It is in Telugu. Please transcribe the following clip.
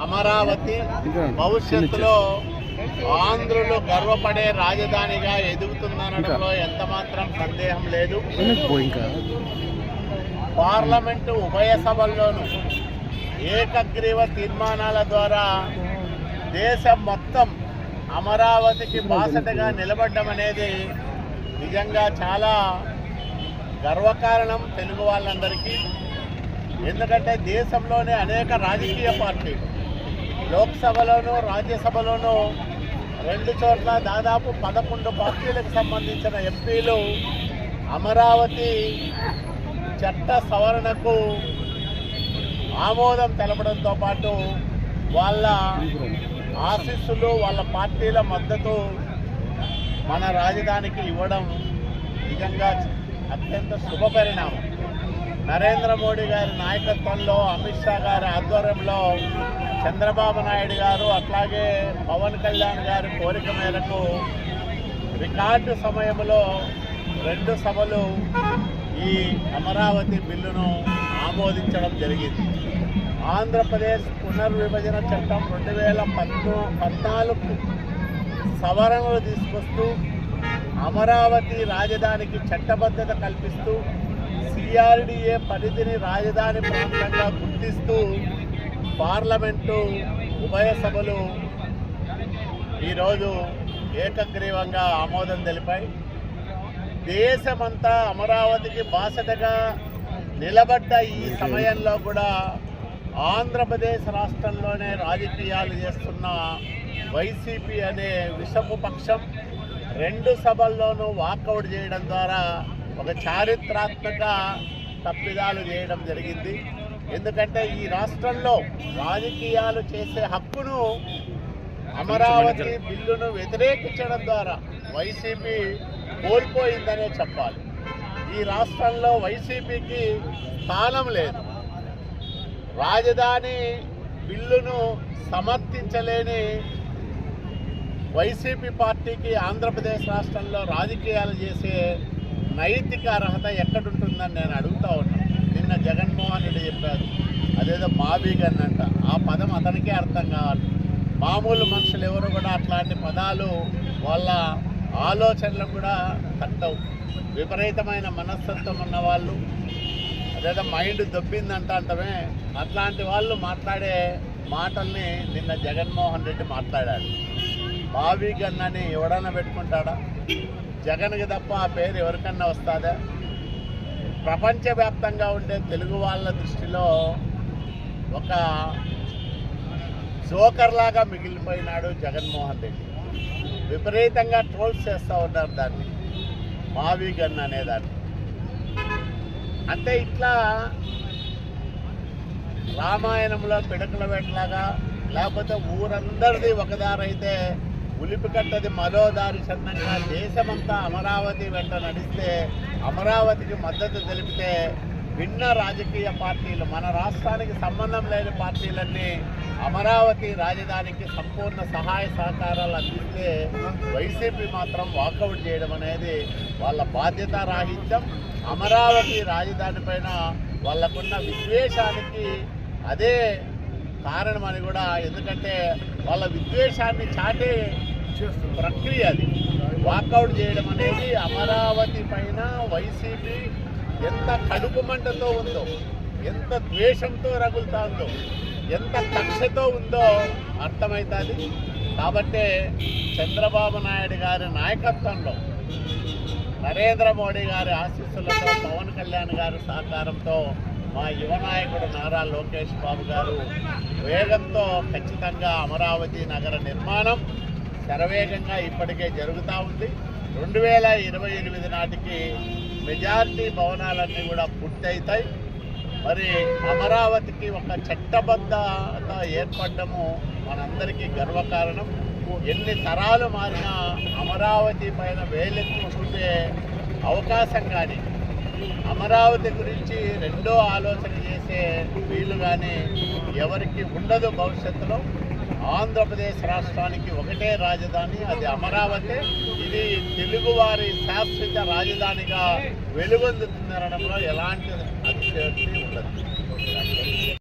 అమరావతి భవిష్యత్తులో ఆంధ్రులు గర్వపడే రాజధానిగా ఎదుగుతుందనడంలో ఎంత మాత్రం సందేహం లేదు. పార్లమెంటు ఉభయ సభల్లోనూ ఏకగ్రీవ తీర్మానాల ద్వారా దేశం మొత్తం అమరావతికి బాసటగా నిలబడ్డం అనేది నిజంగా చాలా గర్వకారణం తెలుగు వాళ్ళందరికీ. ఎందుకంటే దేశంలోనే అనేక రాజకీయ పార్టీలు లోక్సభలోనూ రాజ్యసభలోనూ రెండు చోట్ల దాదాపు 11 పార్టీలకు సంబంధించిన ఎంపీలు అమరావతి చట్ట సవరణకు ఆమోదం తెలపడంతో పాటు వాళ్ళ ఆశీస్సులు వాళ్ళ పార్టీల మద్దతు మన రాజధానికి ఇవ్వడం నిజంగా అత్యంత శుభ పరిణామం. నరేంద్ర మోడీ గారి నాయకత్వంలో, అమిత్ షా గారి ఆధ్వర్యంలో, చంద్రబాబు నాయుడు గారు అట్లాగే పవన్ కళ్యాణ్ గారి కోరిక మేరకు రికార్డు సమయంలో 2 సభలు ఈ అమరావతి బిల్లును ఆమోదించడం జరిగింది. ఆంధ్రప్రదేశ్ పునర్విభజన చట్టం 2014 సవరణలు తీసుకొస్తూ అమరావతి రాజధానికి చట్టబద్ధత కల్పిస్తూ సిఆర్డీఏ పరిధిని రాజధాని ప్రాంతంగా గుర్తిస్తూ పార్లమెంటు ఉభయ సభలు ఈరోజు ఏకగ్రీవంగా ఆమోదం తెలిపాయి. దేశమంతా అమరావతికి బాసటగా నిలబడ్డ ఈ సమయంలో కూడా ఆంధ్రప్రదేశ్ రాష్ట్రంలోనే రాజకీయాలు చేస్తున్న వైసీపీ అనే విషపు పక్షం 2 సభల్లోనూ వాకౌట్ చేయడం ద్వారా ఒక చారిత్రాత్మక తప్పిదాలు చేయడం జరిగింది. ఎందుకంటే ఈ రాష్ట్రంలో రాజకీయాలు చేసే హక్కును అమరావతి బిల్లును వ్యతిరేకించడం ద్వారా వైసీపీ కోల్పోయిందనే చెప్పాలి. ఈ రాష్ట్రంలో వైసీపీకి స్థానం లేదు. రాజధాని బిల్లును సమర్థించలేని వైసీపీ పార్టీకి ఆంధ్రప్రదేశ్ రాష్ట్రంలో రాజకీయాలు చేసే నైతిక అర్హత ఎక్కడుంటుందని నేను అడుగుతూ ఉన్నాను. నిన్న జగన్మోహన్ రెడ్డి చెప్పారు, అదేదో మాబీగన్ అంట. ఆ పదం అతనికే అర్థం కావాలి. మామూలు మనుషులు ఎవరు కూడా అట్లాంటి పదాలు వాళ్ళ ఆలోచనలు కూడా తట్టవు. విపరీతమైన మనస్తత్వం ఉన్న వాళ్ళు, అదేదో మైండ్ దొబ్బిందంట అంటమే, అట్లాంటి వాళ్ళు మాట్లాడే మాటల్ని నిన్న జగన్మోహన్ రెడ్డి మాట్లాడాడు. మాబీగన్ అని ఎవడన్నా పెట్టుకుంటాడా? జగన్కి తప్ప ఆ పేరు ఎవరికన్నా వస్తుందా? ప్రపంచవ్యాప్తంగా ఉండే తెలుగు వాళ్ళ దృష్టిలో ఒక జోకర్లాగా మిగిలిపోయినాడు జగన్మోహన్ రెడ్డి. విపరీతంగా ట్రోల్స్ చేస్తూ ఉన్నారు దాన్ని, మాబీగన్ అనేదాన్ని. అంటే ఇట్లా రామాయణంలో పిడకల వేటలాగా, లేకపోతే ఊరందరిది ఒకదారైతే ఉలిపికట్టది మరో దారి సన్నంగా దేశమంతా అమరావతి వెంట నడిస్తే, అమరావతికి మద్దతు తెలిపితే భిన్న రాజకీయ పార్టీలు, మన రాష్ట్రానికి సంబంధం లేని పార్టీలన్నీ అమరావతి రాజధానికి సంపూర్ణ సహాయ సహకారాలు అందిస్తే వైసీపీ మాత్రం వాకౌట్ చేయడం అనేది వాళ్ళ బాధ్యతారాహిత్యం. అమరావతి రాజధాని పైన వాళ్ళకున్న విద్వేషానికి అదే కారణమని కూడా, ఎందుకంటే వాళ్ళ విద్వేషాన్ని చాటే ప్రక్రియ అది. వాకౌట్ చేయడం అనేది అమరావతి పైన వైసీపీ ఎంత కడుపు మంటతో ఉందో, ఎంత ద్వేషంతో రగులుతుందో, ఎంత కక్షతో ఉందో అర్థమవుతుంది. కాబట్టే చంద్రబాబు నాయుడు గారి నాయకత్వంలో, నరేంద్ర మోడీ గారి ఆశీస్సులతో, పవన్ కళ్యాణ్ గారి సహకారంతో మా యువ నాయకుడు నారా లోకేష్ బాబు గారు వేగంతో ఖచ్చితంగా అమరావతి నగర నిర్మాణం శరవేగంగా ఇప్పటికే జరుగుతూ ఉంది. 2028 నాటికి మెజారిటీ భవనాలన్నీ కూడా పూర్తవుతాయి. మరి అమరావతికి ఒక చట్టబద్ధత ఏర్పడము మనందరికీ గర్వకారణం. ఎన్ని తరాలు మారినా అమరావతి పైన వేలెత్తి చూపే అవకాశం కానీ, అమరావతి గురించి రెండో ఆలోచన చేసే వీలు కానీ ఎవరికి ఉండదు భవిష్యత్తులో. ఆంధ్రప్రదేశ్ రాష్ట్రానికి ఒకటే రాజధాని, అది అమరావతి. ఇది తెలుగువారి శాశ్వత రాజధానిగా వెలుగొందుతుందనడంలో ఎలాంటి అతిశయోక్తి ఉండదు.